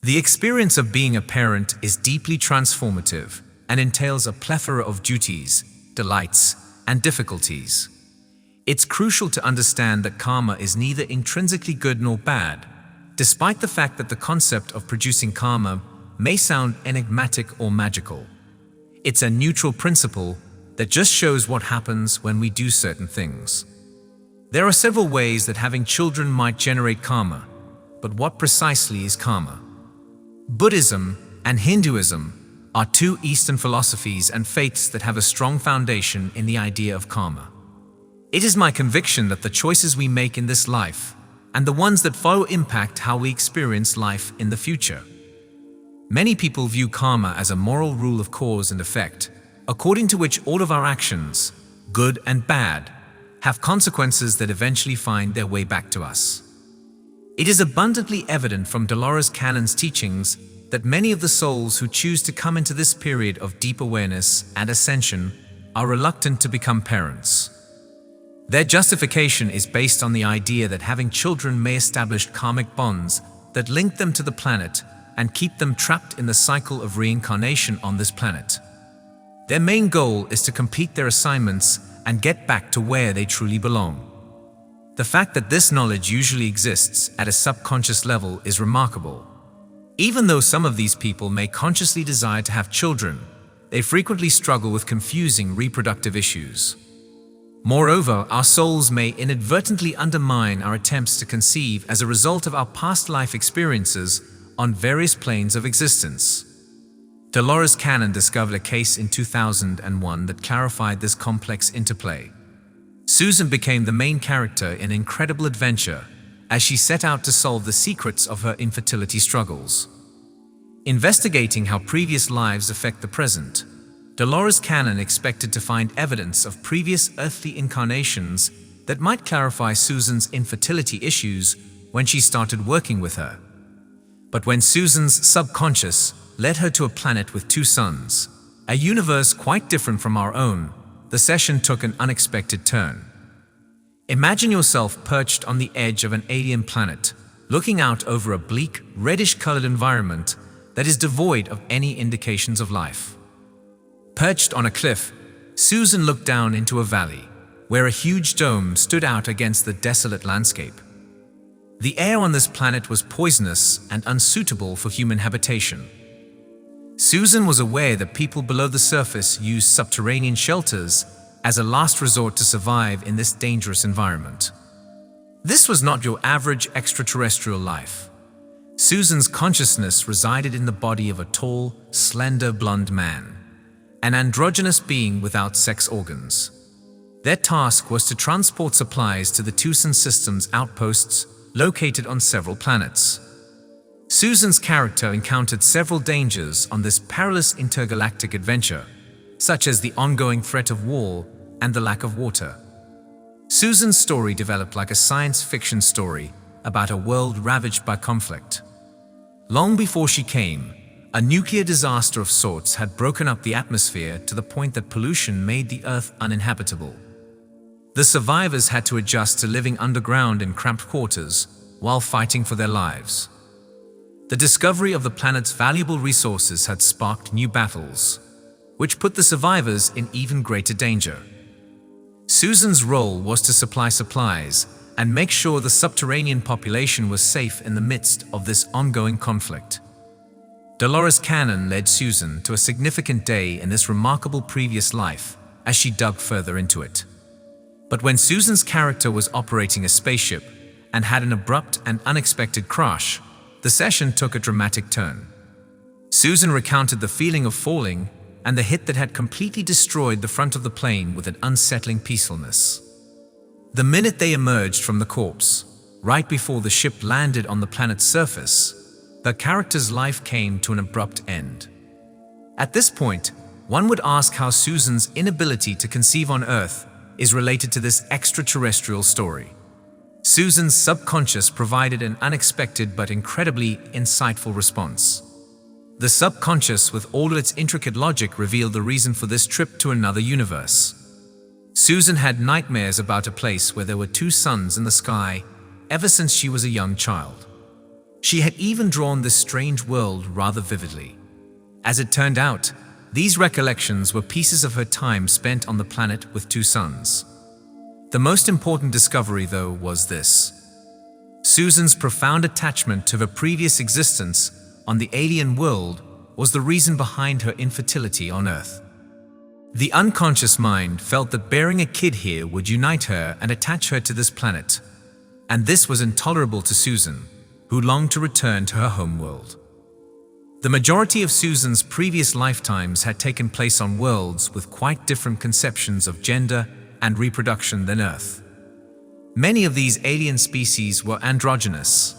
The experience of being a parent is deeply transformative and entails a plethora of duties, delights, and difficulties. It's crucial to understand that karma is neither intrinsically good nor bad, despite the fact that the concept of producing karma may sound enigmatic or magical. It's a neutral principle that just shows what happens when we do certain things. There are several ways that having children might generate karma, but what precisely is karma? Buddhism and Hinduism are two Eastern philosophies and faiths that have a strong foundation in the idea of karma. It is my conviction that the choices we make in this life and the ones that follow impact how we experience life in the future. Many people view karma as a moral rule of cause and effect, according to which all of our actions, good and bad, have consequences that eventually find their way back to us. It is abundantly evident from Dolores Cannon's teachings that many of the souls who choose to come into this period of deep awareness and ascension are reluctant to become parents. Their justification is based on the idea that having children may establish karmic bonds that link them to the planet and keep them trapped in the cycle of reincarnation on this planet. Their main goal is to complete their assignments and get back to where they truly belong. The fact that this knowledge usually exists at a subconscious level is remarkable. Even though some of these people may consciously desire to have children, they frequently struggle with confusing reproductive issues. Moreover, our souls may inadvertently undermine our attempts to conceive as a result of our past life experiences on various planes of existence. Dolores Cannon discovered a case in 2001 that clarified this complex interplay. Susan became the main character in an incredible adventure as she set out to solve the secrets of her infertility struggles. Investigating how previous lives affect the present, Dolores Cannon expected to find evidence of previous earthly incarnations that might clarify Susan's infertility issues when she started working with her. But when Susan's subconscious led her to a planet with two suns, a universe quite different from our own, the session took an unexpected turn. Imagine yourself perched on the edge of an alien planet, looking out over a bleak, reddish-colored environment that is devoid of any indications of life. Perched on a cliff, Susan looked down into a valley, where a huge dome stood out against the desolate landscape. The air on this planet was poisonous and unsuitable for human habitation. Susan was aware that people below the surface used subterranean shelters as a last resort to survive in this dangerous environment. This was not your average extraterrestrial life. Susan's consciousness resided in the body of a tall, slender, blonde man, an androgynous being without sex organs. Their task was to transport supplies to the Tucson system's outposts located on several planets. Susan's character encountered several dangers on this perilous intergalactic adventure, such as the ongoing threat of war and the lack of water. Susan's story developed like a science fiction story about a world ravaged by conflict. Long before she came, a nuclear disaster of sorts had broken up the atmosphere to the point that pollution made the Earth uninhabitable. The survivors had to adjust to living underground in cramped quarters while fighting for their lives. The discovery of the planet's valuable resources had sparked new battles, which put the survivors in even greater danger. Susan's role was to supply supplies and make sure the subterranean population was safe in the midst of this ongoing conflict. Dolores Cannon led Susan to a significant day in this remarkable previous life as she dug further into it. But when Susan's character was operating a spaceship and had an abrupt and unexpected crash, the session took a dramatic turn. Susan recounted the feeling of falling and the hit that had completely destroyed the front of the plane with an unsettling peacefulness. The minute they emerged from the corpse, right before the ship landed on the planet's surface, the character's life came to an abrupt end. At this point, one would ask how Susan's inability to conceive on Earth is related to this extraterrestrial story. Susan's subconscious provided an unexpected but incredibly insightful response. The subconscious, with all of its intricate logic, revealed the reason for this trip to another universe. Susan had nightmares about a place where there were two suns in the sky ever since she was a young child. She had even drawn this strange world rather vividly. As it turned out, these recollections were pieces of her time spent on the planet with two sons. The most important discovery, though, was this. Susan's profound attachment to her previous existence on the alien world was the reason behind her infertility on Earth. The unconscious mind felt that bearing a kid here would unite her and attach her to this planet, and this was intolerable to Susan, who longed to return to her homeworld. The majority of Susan's previous lifetimes had taken place on worlds with quite different conceptions of gender and reproduction than Earth. Many of these alien species were androgynous,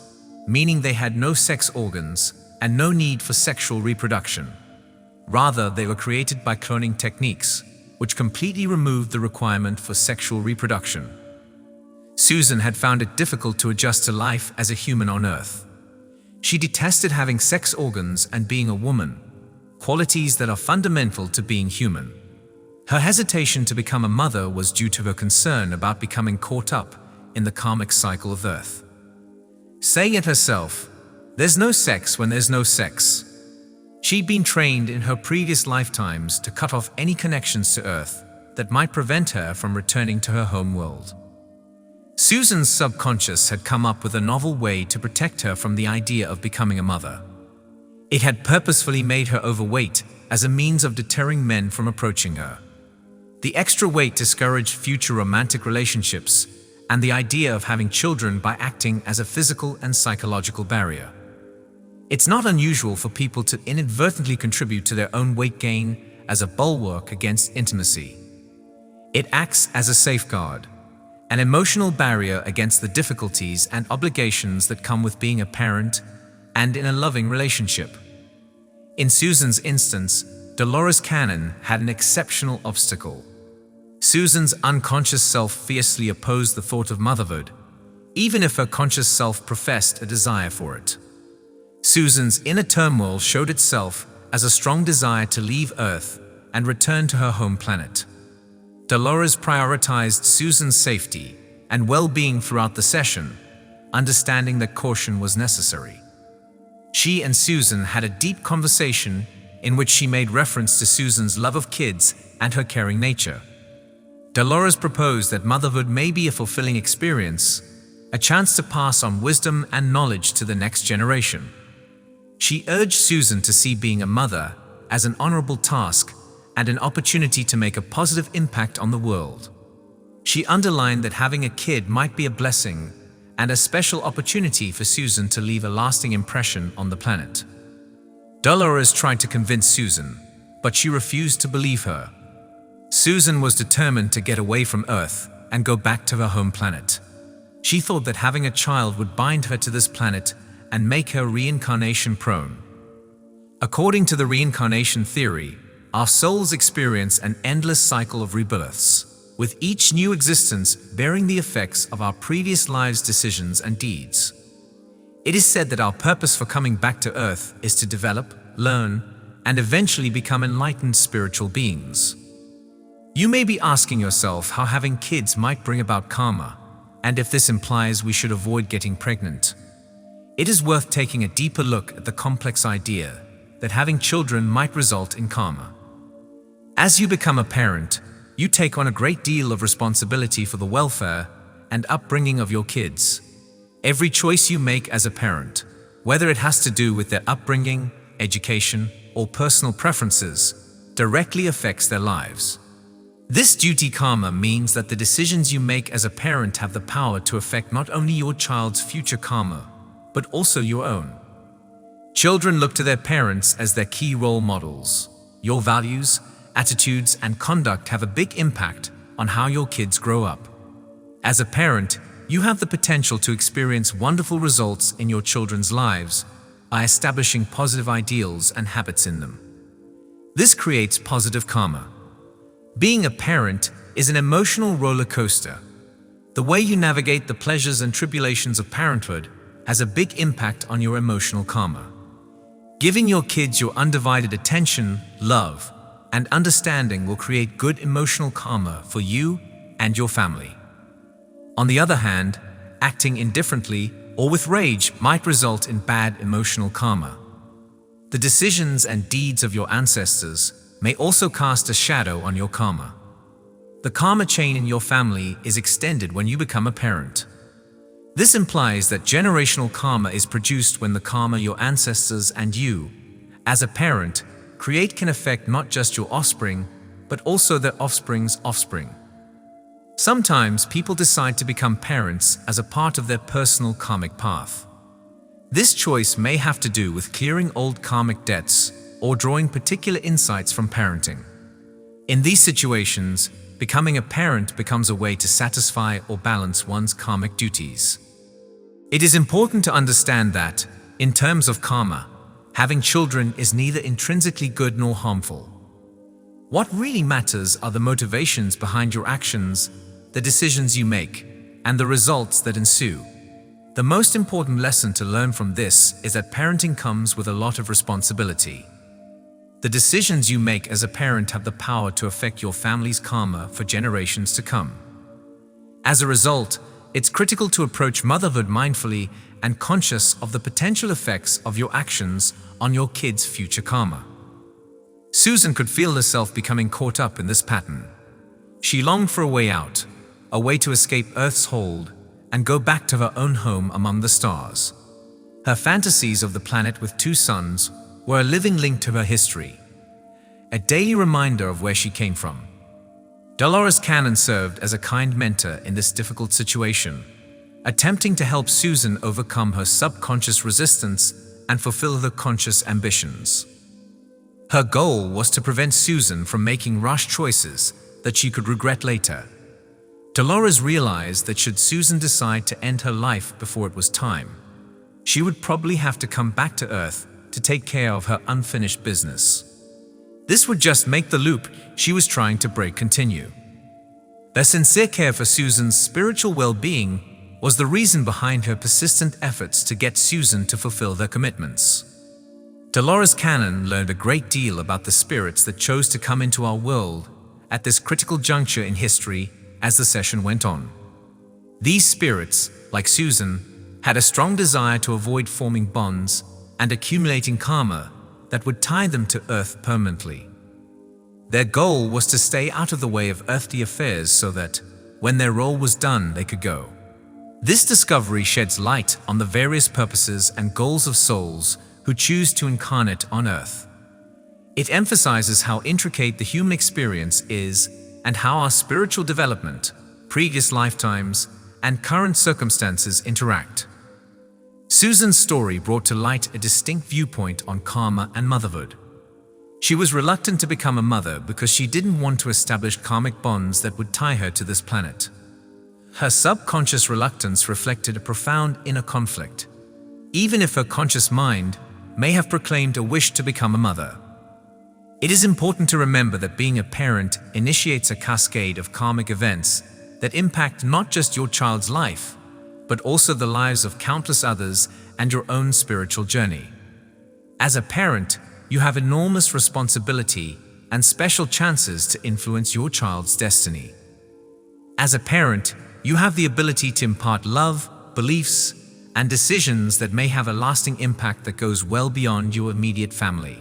meaning they had no sex organs and no need for sexual reproduction. Rather, they were created by cloning techniques, which completely removed the requirement for sexual reproduction. Susan had found it difficult to adjust to life as a human on Earth. She detested having sex organs and being a woman, qualities that are fundamental to being human. Her hesitation to become a mother was due to her concern about becoming caught up in the karmic cycle of Earth. Saying it herself, "There's no sex when there's no sex." She'd been trained in her previous lifetimes to cut off any connections to Earth that might prevent her from returning to her home world. Susan's subconscious had come up with a novel way to protect her from the idea of becoming a mother. It had purposefully made her overweight as a means of deterring men from approaching her. The extra weight discouraged future romantic relationships and the idea of having children by acting as a physical and psychological barrier. It's not unusual for people to inadvertently contribute to their own weight gain as a bulwark against intimacy. It acts as a safeguard, an emotional barrier against the difficulties and obligations that come with being a parent and in a loving relationship. In Susan's instance, Dolores Cannon had an exceptional obstacle. Susan's unconscious self fiercely opposed the thought of motherhood, even if her conscious self professed a desire for it. Susan's inner turmoil showed itself as a strong desire to leave Earth and return to her home planet. Dolores prioritized Susan's safety and well-being throughout the session, understanding that caution was necessary. She and Susan had a deep conversation in which she made reference to Susan's love of kids and her caring nature. Dolores proposed that motherhood may be a fulfilling experience, a chance to pass on wisdom and knowledge to the next generation. She urged Susan to see being a mother as an honorable task and an opportunity to make a positive impact on the world. She underlined that having a kid might be a blessing and a special opportunity for Susan to leave a lasting impression on the planet. Dolores tried to convince Susan, but she refused to believe her. Susan was determined to get away from Earth and go back to her home planet. She thought that having a child would bind her to this planet and make her reincarnation prone. According to the reincarnation theory, our souls experience an endless cycle of rebirths, with each new existence bearing the effects of our previous lives' decisions and deeds. It is said that our purpose for coming back to Earth is to develop, learn, and eventually become enlightened spiritual beings. You may be asking yourself how having kids might bring about karma, and if this implies we should avoid getting pregnant. It is worth taking a deeper look at the complex idea that having children might result in karma. As you become a parent, you take on a great deal of responsibility for the welfare and upbringing of your kids. Every choice you make as a parent, whether it has to do with their upbringing, education, or personal preferences, directly affects their lives. This duty karma means that the decisions you make as a parent have the power to affect not only your child's future karma, but also your own. Children look to their parents as their key role models. Your values, attitudes, and conduct have a big impact on how your kids grow up. As a parent, you have the potential to experience wonderful results in your children's lives by establishing positive ideals and habits in them. This creates positive karma. Being a parent is an emotional roller coaster. The way you navigate the pleasures and tribulations of parenthood has a big impact on your emotional karma. Giving your kids your undivided attention, love, and understanding will create good emotional karma for you and your family. On the other hand, acting indifferently or with rage might result in bad emotional karma. The decisions and deeds of your ancestors may also cast a shadow on your karma. The karma chain in your family is extended when you become a parent. This implies that generational karma is produced when the karma your ancestors and you, as a parent, create can affect not just your offspring, but also their offspring's offspring. Sometimes people decide to become parents as a part of their personal karmic path. This choice may have to do with clearing old karmic debts or drawing particular insights from parenting. In these situations, becoming a parent becomes a way to satisfy or balance one's karmic duties. It is important to understand that, in terms of karma, having children is neither intrinsically good nor harmful. What really matters are the motivations behind your actions, the decisions you make, and the results that ensue. The most important lesson to learn from this is that parenting comes with a lot of responsibility. The decisions you make as a parent have the power to affect your family's karma for generations to come. As a result, it's critical to approach motherhood mindfully and conscious of the potential effects of your actions on your kids' future karma. Susan could feel herself becoming caught up in this pattern. She longed for a way out, a way to escape Earth's hold and go back to her own home among the stars. Her fantasies of the planet with two suns were a living link to her history, a daily reminder of where she came from. Dolores Cannon served as a kind mentor in this difficult situation, attempting to help Susan overcome her subconscious resistance and fulfill her conscious ambitions. Her goal was to prevent Susan from making rash choices that she could regret later. Dolores realized that should Susan decide to end her life before it was time, she would probably have to come back to Earth to take care of her unfinished business. This would just make the loop she was trying to break continue. Their sincere care for Susan's spiritual well-being was the reason behind her persistent efforts to get Susan to fulfill their commitments. Dolores Cannon learned a great deal about the spirits that chose to come into our world at this critical juncture in history as the session went on. These spirits, like Susan, had a strong desire to avoid forming bonds and accumulating karma that would tie them to Earth permanently. Their goal was to stay out of the way of earthly affairs so that, when their role was done, they could go. This discovery sheds light on the various purposes and goals of souls who choose to incarnate on Earth. It emphasizes how intricate the human experience is and how our spiritual development, previous lifetimes, and current circumstances interact. Susan's story brought to light a distinct viewpoint on karma and motherhood. She was reluctant to become a mother because she didn't want to establish karmic bonds that would tie her to this planet. Her subconscious reluctance reflected a profound inner conflict, even if her conscious mind may have proclaimed a wish to become a mother. It is important to remember that being a parent initiates a cascade of karmic events that impact not just your child's life, but also the lives of countless others and your own spiritual journey. As a parent, you have enormous responsibility and special chances to influence your child's destiny. As a parent, you have the ability to impart love, beliefs, and decisions that may have a lasting impact that goes well beyond your immediate family.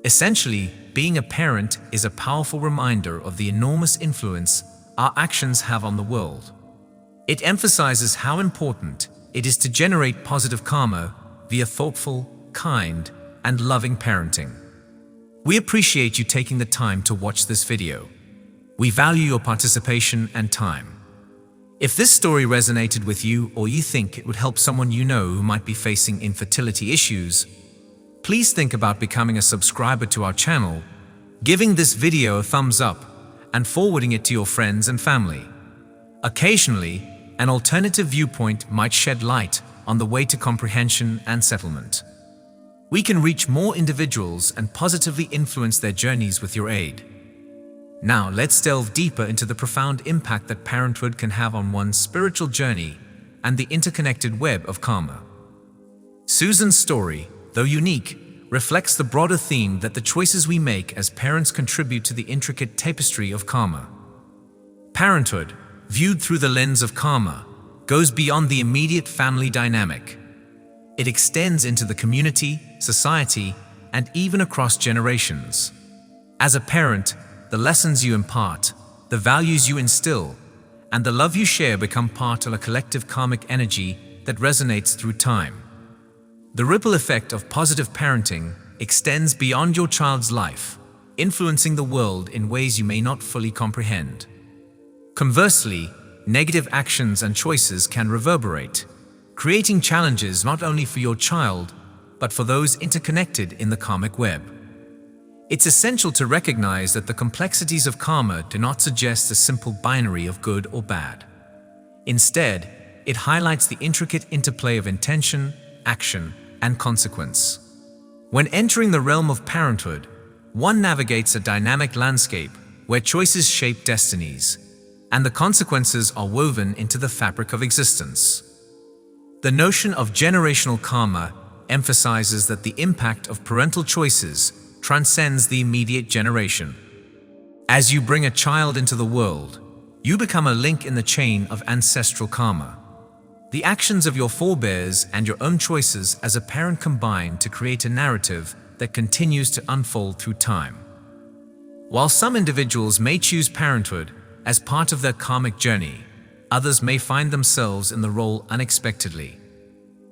Essentially, being a parent is a powerful reminder of the enormous influence our actions have on the world. It emphasizes how important it is to generate positive karma via thoughtful, kind, and loving parenting. We appreciate you taking the time to watch this video. We value your participation and time. If this story resonated with you or you think it would help someone you know who might be facing infertility issues, please think about becoming a subscriber to our channel, giving this video a thumbs up, and forwarding it to your friends and family. Occasionally, an alternative viewpoint might shed light on the way to comprehension and settlement. We can reach more individuals and positively influence their journeys with your aid. Now, let's delve deeper into the profound impact that parenthood can have on one's spiritual journey and the interconnected web of karma. Susan's story, though unique, reflects the broader theme that the choices we make as parents contribute to the intricate tapestry of karma. Parenthood, viewed through the lens of karma, goes beyond the immediate family dynamic. It extends into the community, society, and even across generations. As a parent, the lessons you impart, the values you instill, and the love you share become part of a collective karmic energy that resonates through time. The ripple effect of positive parenting extends beyond your child's life, influencing the world in ways you may not fully comprehend. Conversely, negative actions and choices can reverberate, creating challenges not only for your child, but for those interconnected in the karmic web. It's essential to recognize that the complexities of karma do not suggest a simple binary of good or bad. Instead, it highlights the intricate interplay of intention, action, and consequence. When entering the realm of parenthood, one navigates a dynamic landscape where choices shape destinies, and the consequences are woven into the fabric of existence. The notion of generational karma emphasizes that the impact of parental choices transcends the immediate generation. As you bring a child into the world, you become a link in the chain of ancestral karma. The actions of your forebears and your own choices as a parent combine to create a narrative that continues to unfold through time. While some individuals may choose parenthood as part of their karmic journey, others may find themselves in the role unexpectedly.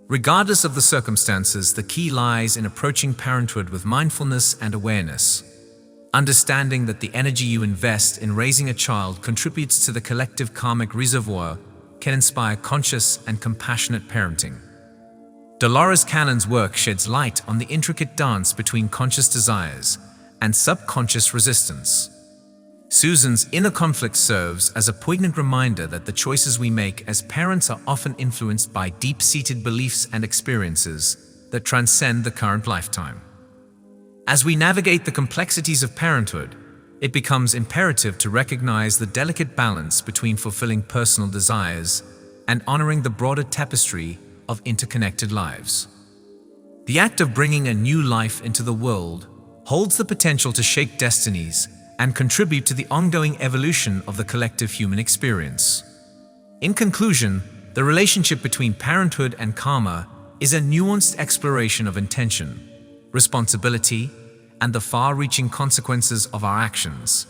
Regardless of the circumstances, the key lies in approaching parenthood with mindfulness and awareness. Understanding that the energy you invest in raising a child contributes to the collective karmic reservoir can inspire conscious and compassionate parenting. Dolores Cannon's work sheds light on the intricate dance between conscious desires and subconscious resistance. Susan's inner conflict serves as a poignant reminder that the choices we make as parents are often influenced by deep-seated beliefs and experiences that transcend the current lifetime. As we navigate the complexities of parenthood, it becomes imperative to recognize the delicate balance between fulfilling personal desires and honoring the broader tapestry of interconnected lives. The act of bringing a new life into the world holds the potential to shape destinies and contribute to the ongoing evolution of the collective human experience. In conclusion, the relationship between parenthood and karma is a nuanced exploration of intention, responsibility, and the far-reaching consequences of our actions.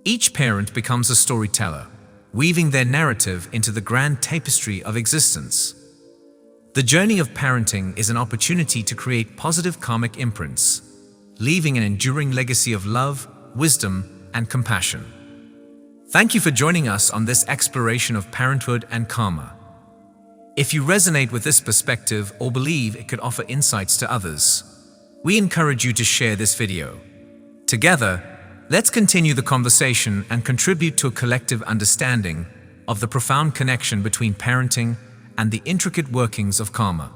Each parent becomes a storyteller, weaving their narrative into the grand tapestry of existence. The journey of parenting is an opportunity to create positive karmic imprints, leaving an enduring legacy of love, wisdom, and compassion. Thank you for joining us on this exploration of parenthood and karma. If you resonate with this perspective or believe it could offer insights to others, we encourage you to share this video. Together, let's continue the conversation and contribute to a collective understanding of the profound connection between parenting and the intricate workings of karma.